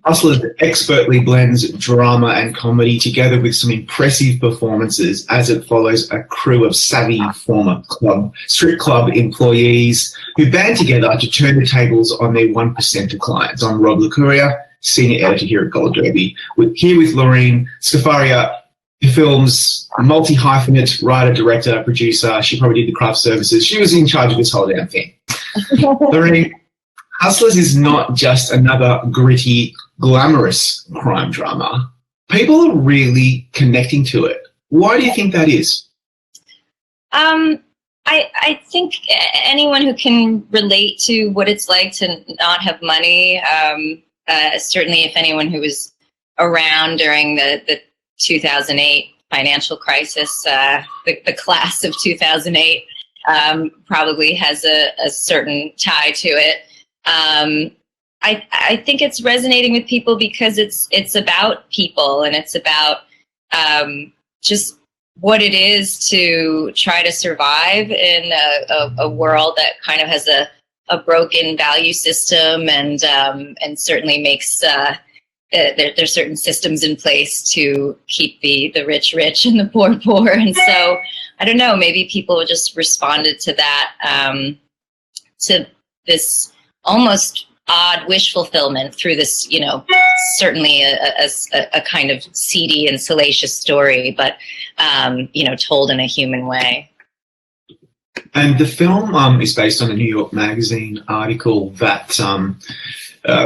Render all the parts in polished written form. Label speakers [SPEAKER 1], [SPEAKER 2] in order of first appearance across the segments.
[SPEAKER 1] Hustlers expertly blends drama and comedy together with some impressive performances as it follows a crew of savvy former strip club employees who band together to turn the tables on their 1% clients. I'm Rob Licuria, senior editor here at Gold Derby, here with Lorene Scafaria, the film's multi-hyphenate writer, director, producer. She probably did the craft services. She was in charge of this whole damn thing. Lorene, Hustlers is not just another gritty, glamorous crime drama. People are really connecting to it. Why do you think that is?
[SPEAKER 2] I think anyone who can relate to what it's like to not have money, certainly if anyone who was around during the 2008 financial crisis, the class of 2008, probably has a certain tie to it. I think it's resonating with people because it's about people, and it's about just what it is to try to survive in a world that kind of has a broken value system, and certainly makes there's certain systems in place to keep the rich rich and the poor poor. And so I don't know, maybe people just responded to that, to this almost odd wish fulfillment through this, certainly a kind of seedy and salacious story, but, told in a human way.
[SPEAKER 1] And the film is based on a New York Magazine article that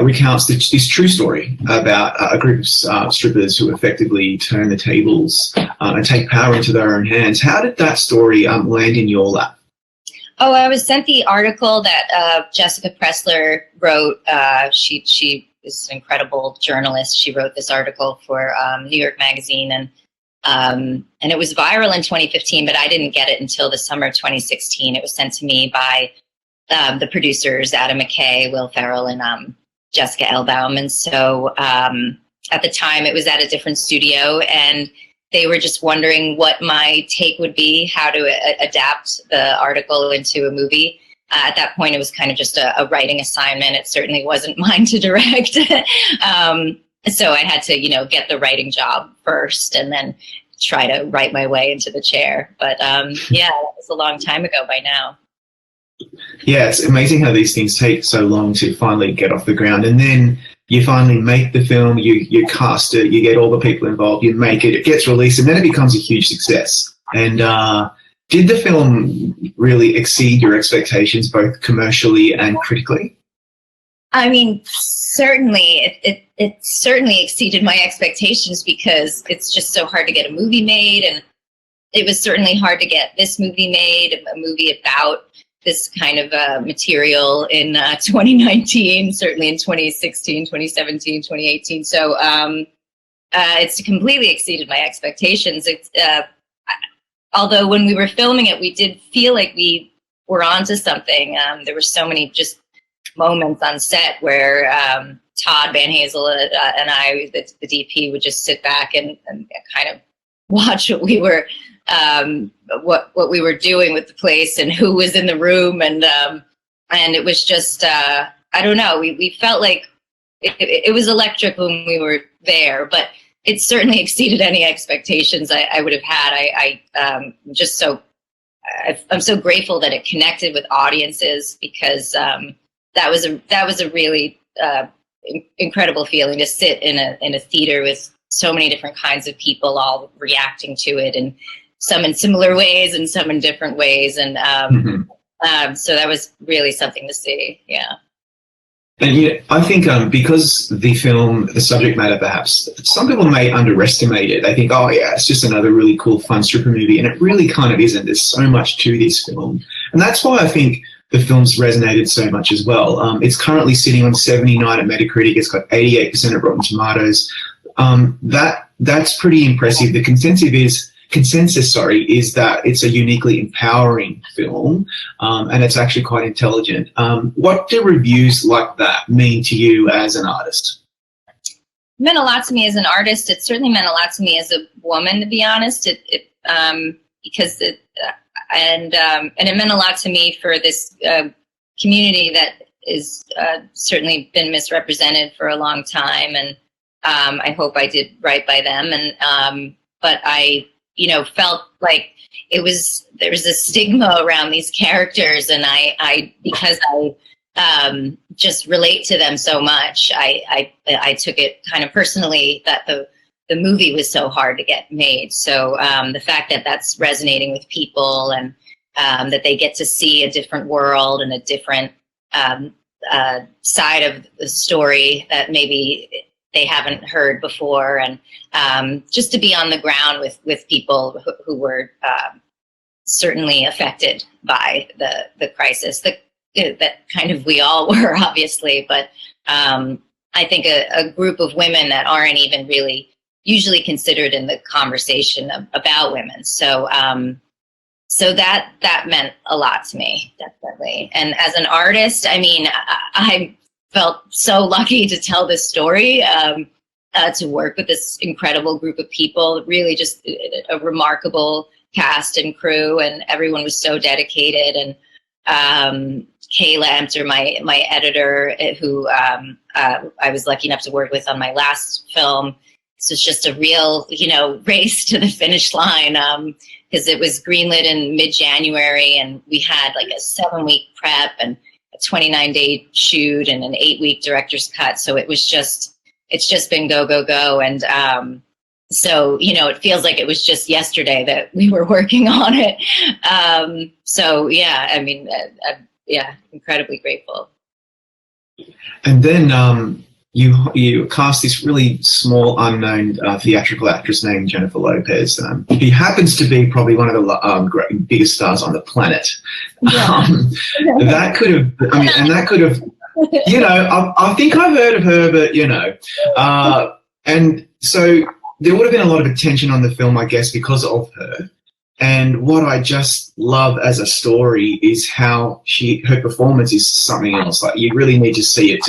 [SPEAKER 1] recounts this true story about a group of strippers who effectively turn the tables and take power into their own hands. How did that story land in your lap?
[SPEAKER 2] Oh, I was sent the article that Jessica Pressler wrote. She is an incredible journalist. She wrote this article for New York Magazine, and it was viral in 2015, but I didn't get it until the summer of 2016. It was sent to me by the producers, Adam McKay, Will Ferrell, and Jessica Elbaum. And so at the time, it was at a different studio, and they were just wondering what my take would be, how to adapt the article into a movie. At that point, it was kind of just a writing assignment. It certainly wasn't mine to direct. So I had to, get the writing job first and then try to write my way into the chair. But yeah, that was a long time ago by now.
[SPEAKER 1] Yeah, it's amazing how these things take so long to finally get off the ground. And then you finally make the film, you cast it, you get all the people involved, you make it, it gets released, and then it becomes a huge success. And did the film really exceed your expectations, both commercially and critically?
[SPEAKER 2] I mean, certainly, it certainly exceeded my expectations because it's just so hard to get a movie made, and it was certainly hard to get this movie made, a movie about this kind of material in 2019, certainly in 2016, 2017, 2018. So it's completely exceeded my expectations. It's, although when we were filming it, we did feel like we were onto something. There were so many just moments on set where Todd Van Hazel and I, the DP, would just sit back and kind of watch what we were what we were doing with the place and who was in the room, and it was just I don't know, we felt like it was electric when we were there, but it certainly exceeded any expectations I would have had. I'm so grateful that it connected with audiences, because that was a really incredible feeling to sit in a theater with so many different kinds of people all reacting to it, and some in similar ways and some in different ways. And so that was really something to see. Yeah.
[SPEAKER 1] And I think because the film, the subject matter, perhaps some people may underestimate it. They think, oh yeah, it's just another really cool, fun stripper movie. And it really kind of isn't. There's so much to this film. And that's why I think the film's resonated so much as well. It's currently sitting on 79 at Metacritic. It's got 88% of Rotten Tomatoes. That's pretty impressive. The consensus is that it's a uniquely empowering film, and it's actually quite intelligent. What do reviews like that mean to you as an artist?
[SPEAKER 2] It meant a lot to me as an artist. It certainly meant a lot to me as a woman, to be honest. Because and it meant a lot to me for this community that is certainly been misrepresented for a long time, and I hope I did right by them. And but I, felt like there was a stigma around these characters, and I because I just relate to them so much, I took it kind of personally that the movie was so hard to get made. So the fact that that's resonating with people, and that they get to see a different world and a different side of the story that maybe they haven't heard before, and just to be on the ground with people who were certainly affected by the crisis, that kind of we all were, obviously, but I think a group of women that aren't even really usually considered in the conversation about women. So so that meant a lot to me, definitely. And as an artist, I mean, I felt so lucky to tell this story, to work with this incredible group of people, really just a remarkable cast and crew, and everyone was so dedicated. And Kayla Empter, my editor, who I was lucky enough to work with on my last film. This was just a real, race to the finish line, because it was greenlit in mid-January, and we had like a 7-week prep and a 29-day shoot and an 8-week director's cut. So it's just been go, go, go. And so, it feels like it was just yesterday that we were working on it. So, yeah, I mean, incredibly grateful.
[SPEAKER 1] And then you cast this really small, unknown theatrical actress named Jennifer Lopez. He happens to be probably one of the biggest stars on the planet.
[SPEAKER 2] Yeah.
[SPEAKER 1] That could have, I think I've heard of her, but, and so there would have been a lot of attention on the film, I guess, because of her. And what I just love as a story is how her performance is something else. Like, you really need to see it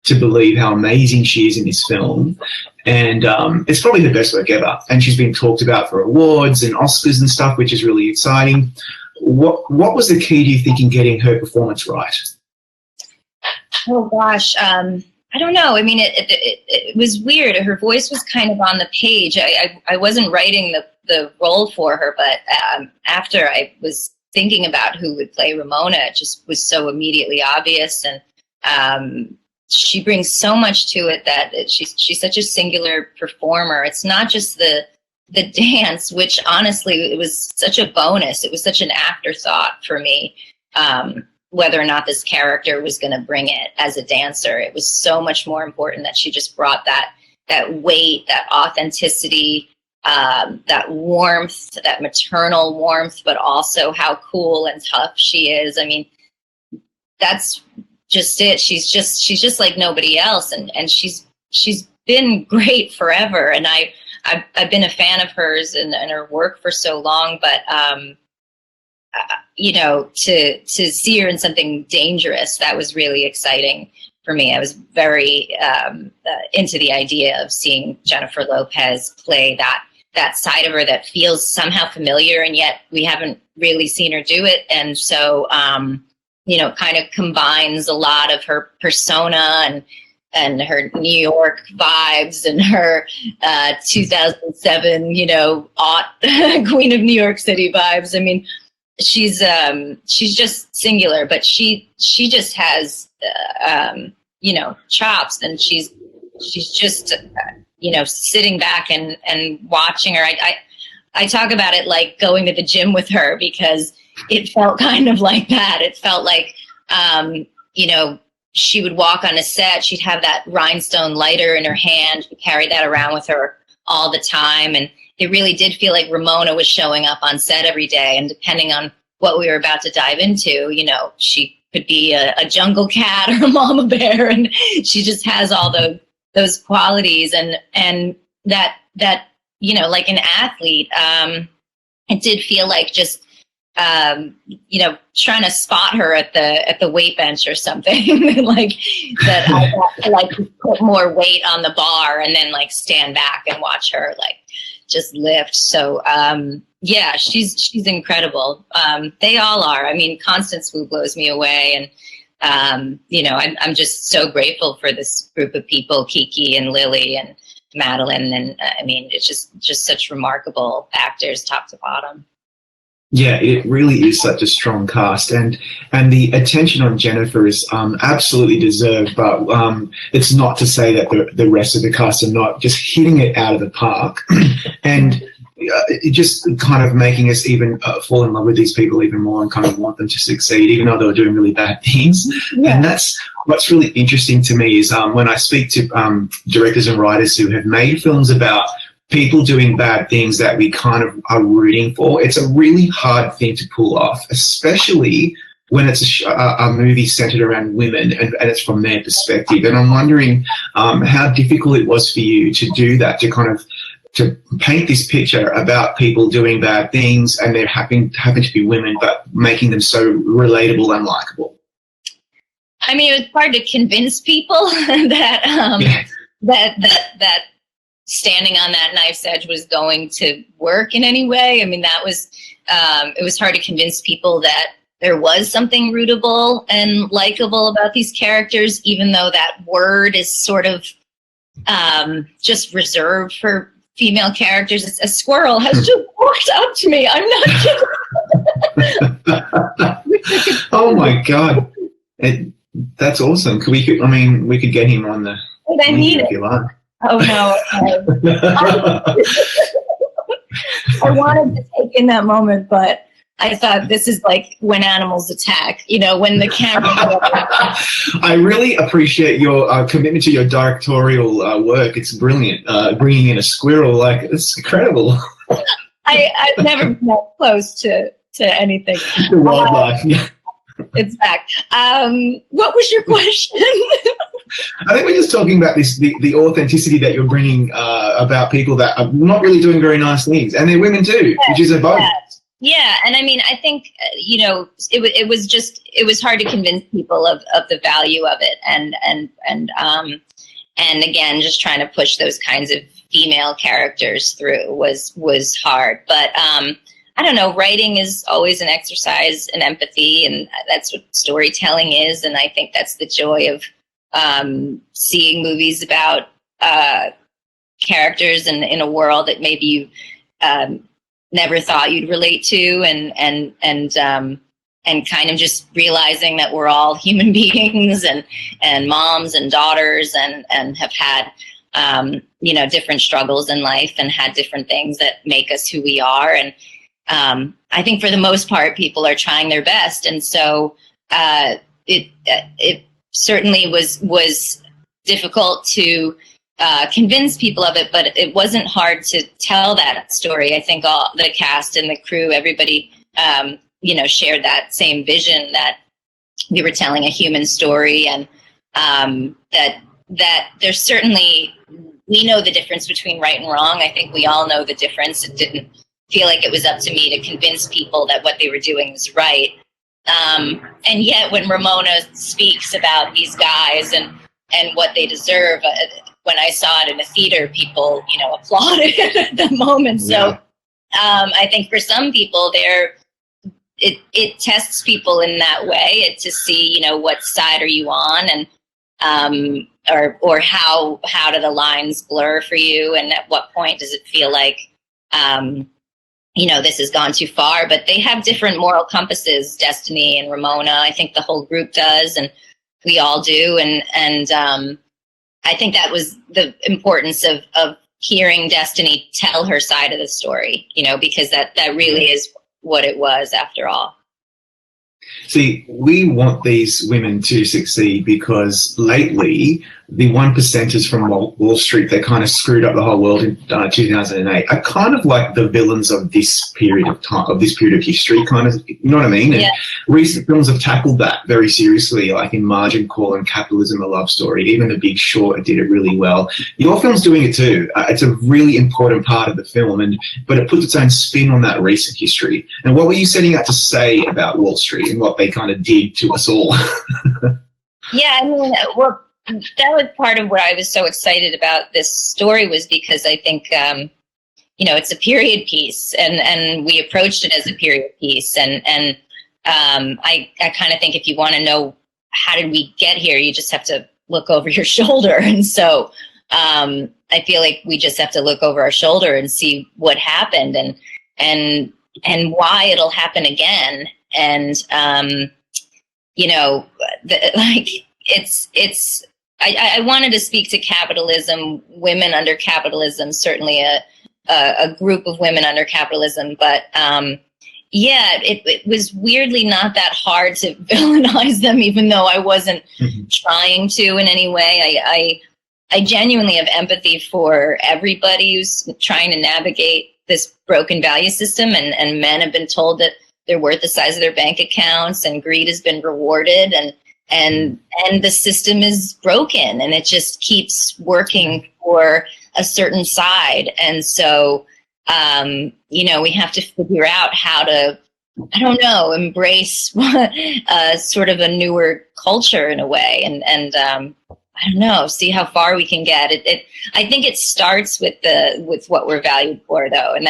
[SPEAKER 1] to believe how amazing she is in this film. And it's probably the best work ever. And she's been talked about for awards and Oscars and stuff, which is really exciting. What was the key, do you think, in getting her performance right?
[SPEAKER 2] Oh, gosh. I don't know. I mean, it was weird. Her voice was kind of on the page. I wasn't writing the role for her, but after I was thinking about who would play Ramona, it just was so immediately obvious. And she brings so much to it that she's such a singular performer. It's not just the dance, which honestly, it was such a bonus. It was such an afterthought for me, whether or not this character was going to bring it as a dancer. It was so much more important that she just brought that weight, that authenticity, that warmth, that maternal warmth, but also how cool and tough she is. I mean, that's just it. She's just like nobody else, and she's been great forever. And I've been a fan of hers and her work for so long, but to see her in something dangerous, that was really exciting for me. I was very into the idea of seeing Jennifer Lopez play that side of her that feels somehow familiar, and yet we haven't really seen her do it. And so kind of combines a lot of her persona and her New York vibes and her 2007, Queen of New York City vibes. I mean, she's just singular, but she just has chops, and she's just sitting back and watching her. I talk about it like going to the gym with her, because it felt kind of like that. It felt like, she would walk on a set. She'd have that rhinestone lighter in her hand. She carried that around with her all the time. And it really did feel like Ramona was showing up on set every day. And depending on what we were about to dive into, she could be a jungle cat or a mama bear. And she just has all those qualities. And that like an athlete, it did feel like just, trying to spot her at the weight bench or something, like that. I had to like put more weight on the bar and then like stand back and watch her like just lift. So Yeah, she's incredible. They all are. I mean, Constance Wu blows me away, and I'm just so grateful for this group of people, Kiki and Lily and Madeline, and I mean, it's just such remarkable actors, top to bottom.
[SPEAKER 1] Yeah, it really is such a strong cast, and the attention on Jennifer is absolutely deserved. But it's not to say that the rest of the cast are not just hitting it out of the park, and it just kind of making us even fall in love with these people even more and kind of want them to succeed, even though they were doing really bad things. Yeah. And that's what's really interesting to me is when I speak to directors and writers who have made films about people doing bad things that we kind of are rooting for. It's a really hard thing to pull off, especially when it's a movie centered around women and it's from their perspective. And I'm wondering how difficult it was for you to do that, to paint this picture about people doing bad things and they happen to be women, but making them so relatable and likable.
[SPEAKER 2] I mean, it was hard to convince people that standing on that knife's edge was going to work in any way. I mean, that was it was hard to convince people that there was something rootable and likable about these characters, even though that word is sort of just reserved for female characters. A squirrel has just walked up to me. I'm not kidding.
[SPEAKER 1] Oh my God. That's awesome. We could get him on the
[SPEAKER 2] if
[SPEAKER 1] you like.
[SPEAKER 2] Oh no. I wanted to take in that moment, but I thought this is like when animals attack, when the camera.
[SPEAKER 1] I really appreciate your commitment to your directorial work. It's brilliant. Bringing in a squirrel, it's incredible.
[SPEAKER 2] I've never been that close to anything.
[SPEAKER 1] The wildlife, yeah.
[SPEAKER 2] It's back. What was your question?
[SPEAKER 1] I think we're just talking about the authenticity that you're bringing about people that are not really doing very nice things, and they're women too, which is a bonus.
[SPEAKER 2] Yeah, and I mean, I think it was hard to convince people of the value of it, and again, just trying to push those kinds of female characters through was hard. But I don't know, writing is always an exercise in empathy, and that's what storytelling is, and I think that's the joy of seeing movies about characters in a world that maybe you never thought you'd relate to, and kind of just realizing that we're all human beings and moms and daughters and have had different struggles in life and had different things that make us who we are. And I think for the most part, people are trying their best, and so it certainly was difficult to convince people of it, but it wasn't hard to tell that story. I think all the cast and the crew, everybody, shared that same vision that we were telling a human story, and that there's certainly, we know the difference between right and wrong. I think we all know the difference. It didn't feel like it was up to me to convince people that what they were doing was right. And yet when Ramona speaks about these guys and what they deserve, when I saw it in a theater, people, applauded at the moment. So I think for some people it tests people in that way to see, what side are you on, and or how do the lines blur for you, and at what point does it feel like this has gone too far. But they have different moral compasses, Destiny and Ramona. I think the whole group does, and we all do. And I think that was the importance of hearing Destiny tell her side of the story, because that really is what it was after all.
[SPEAKER 1] See, we want these women to succeed because lately the one percenters from Wall Street that kind of screwed up the whole world in 2008 are kind of like the villains of this period of time, of this period of history, kind of, you know what I mean? And recent films have tackled that very seriously, like in Margin Call and Capitalism, a Love Story. Even The Big Short did it really well. Your film's doing it too. It's a really important part of the film, but it puts its own spin on that recent history. And what were you setting out to say about Wall Street and what they kind of did to us all?
[SPEAKER 2] Yeah, I mean, well, that was part of what I was so excited about this story, was because I think, it's a period piece, and we approached it as a period piece. And I kind of think if you want to know how did we get here, you just have to look over your shoulder. And so I feel like we just have to look over our shoulder and see what happened and why it'll happen again. And I wanted to speak to capitalism, women under capitalism, certainly a group of women under capitalism, but it was weirdly not that hard to villainize them, even though I wasn't trying to in any way. I genuinely have empathy for everybody who's trying to navigate this broken value system, and men have been told that they're worth the size of their bank accounts, and greed has been rewarded, and the system is broken, and it just keeps working for a certain side. And so we have to figure out how to, embrace sort of a newer culture in a way, and I don't know, see how far we can get. I think it starts with what we're valued for, though, and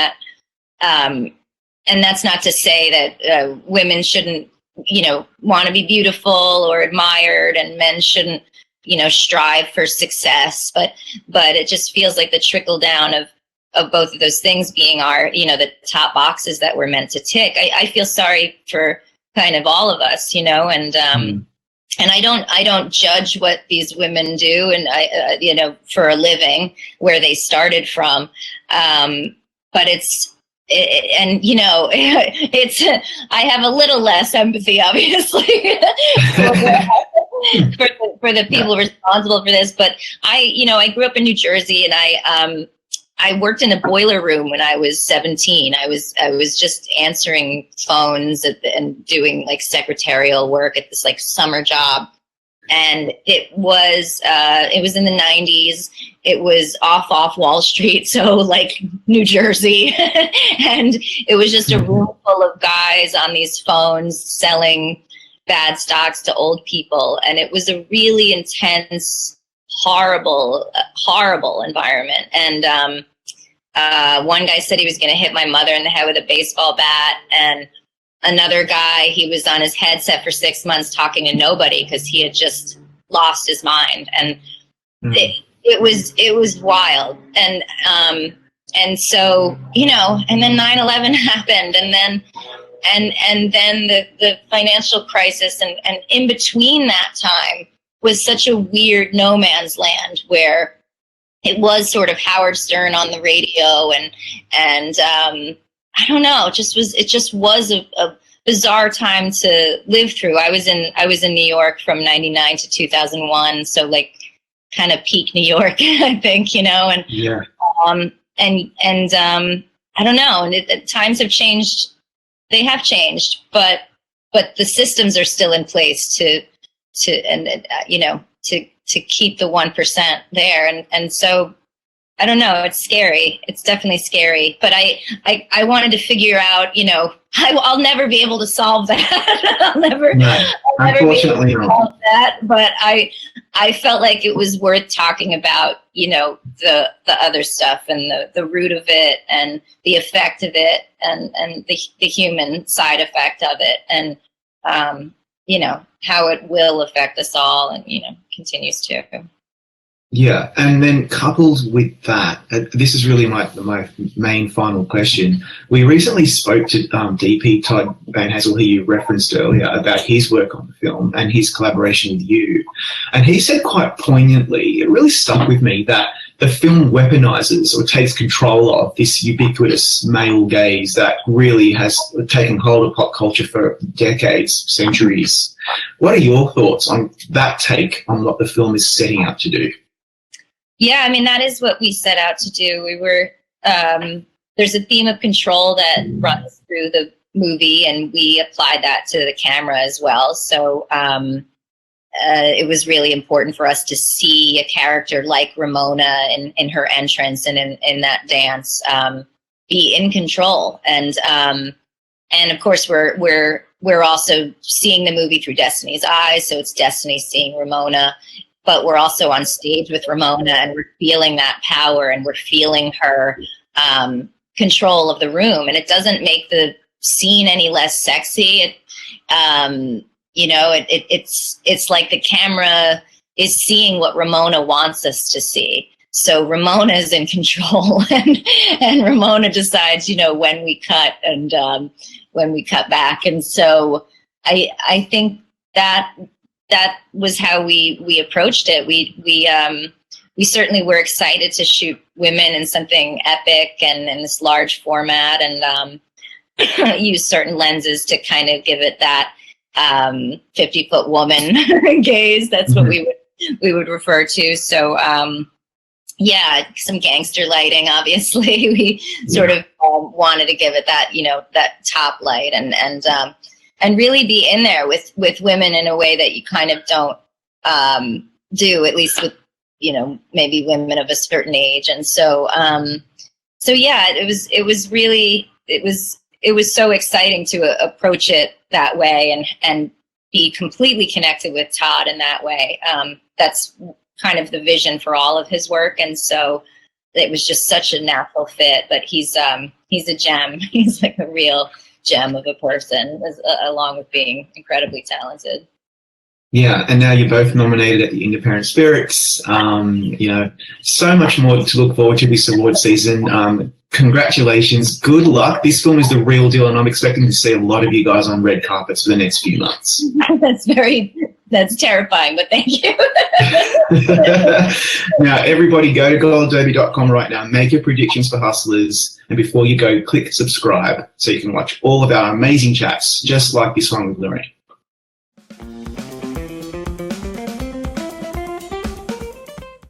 [SPEAKER 2] that's not to say that women shouldn't, want to be beautiful or admired, and men shouldn't, strive for success. But it just feels like the trickle down of both of those things being our, the top boxes that we're meant to tick. I feel sorry for kind of all of us, and I don't judge what these women do, and for a living, where they started from. But I have a little less empathy, obviously, for the people responsible for this. But I grew up in New Jersey, and I worked in a boiler room when I was 17. I was just answering phones and doing like secretarial work at this like summer job. And it was in the 90s. It was off Wall Street, so like New Jersey. And it was just a room full of guys on these phones selling bad stocks to old people. And it was a really intense, horrible environment. And one guy said he was going to hit my mother in the head with a baseball bat, and another guy, he was on his headset for 6 months talking to nobody because he had just lost his mind. And it was wild. And so, and then 9/11 happened, and then the financial crisis, and in between that time was such a weird no man's land where it was sort of Howard Stern on the radio, and I don't know, it just was a bizarre time to live through. I was in New York from 99 to 2001, so like kind of peak New York, I think, and
[SPEAKER 1] yeah,
[SPEAKER 2] I don't know, and times have changed. They have changed, but the systems are still in place to keep the 1% there. And so, I don't know, it's scary. It's definitely scary. But I wanted to figure out, I'll never be able to solve that. I'll never be able to solve that. But I felt like it was worth talking about, the other stuff, and the root of it, and the effect of it, and the human side effect of it, and how it will affect us all, and continues to.
[SPEAKER 1] Yeah, and then coupled with that, this is really my main final question. We recently spoke to DP Todd Van Hazel, who you referenced earlier, about his work on the film and his collaboration with you. And he said quite poignantly, it really stuck with me, that the film weaponizes or takes control of this ubiquitous male gaze that really has taken hold of pop culture for decades, centuries. What are your thoughts on that take on what the film is setting out to do?
[SPEAKER 2] Yeah, I mean, that is what we set out to do. We were, there's a theme of control that runs through the movie, and we applied that to the camera as well. So it was really important for us to see a character like Ramona in her entrance and in that dance be in control. And of course, we're also seeing the movie through Destiny's eyes. So it's Destiny seeing Ramona, but we're also on stage with Ramona, and we're feeling that power, and we're feeling her control of the room, and it doesn't make the scene any less sexy. It's like the camera is seeing what Ramona wants us to see. So Ramona is in control, and Ramona decides, when we cut and when we cut back. And so I think that was how we approached it. We certainly were excited to shoot women in something epic and in this large format, and use certain lenses to kind of give it that 50-foot woman gaze. That's what we would refer to. So some gangster lighting. Obviously, we sort of wanted to give it that that top light, and really be in there with women in a way that you kind of don't do, at least with maybe women of a certain age. And so it was so exciting to approach it that way and be completely connected with Todd in that way. That's kind of the vision for all of his work. And so it was just such a natural fit. But he's a gem. He's like a real gem of a person, along with being incredibly talented.
[SPEAKER 1] Yeah, and now you're both nominated at the Independent Spirits. So much more to look forward to this award season. Congratulations, good luck. This film is the real deal, and I'm expecting to see a lot of you guys on red carpets for the next few months. That's terrifying, but thank you. Now, everybody go to goldaderby.com right now, make your predictions for Hustlers, and before you go, click subscribe so you can watch all of our amazing chats, just like this one with Lorene.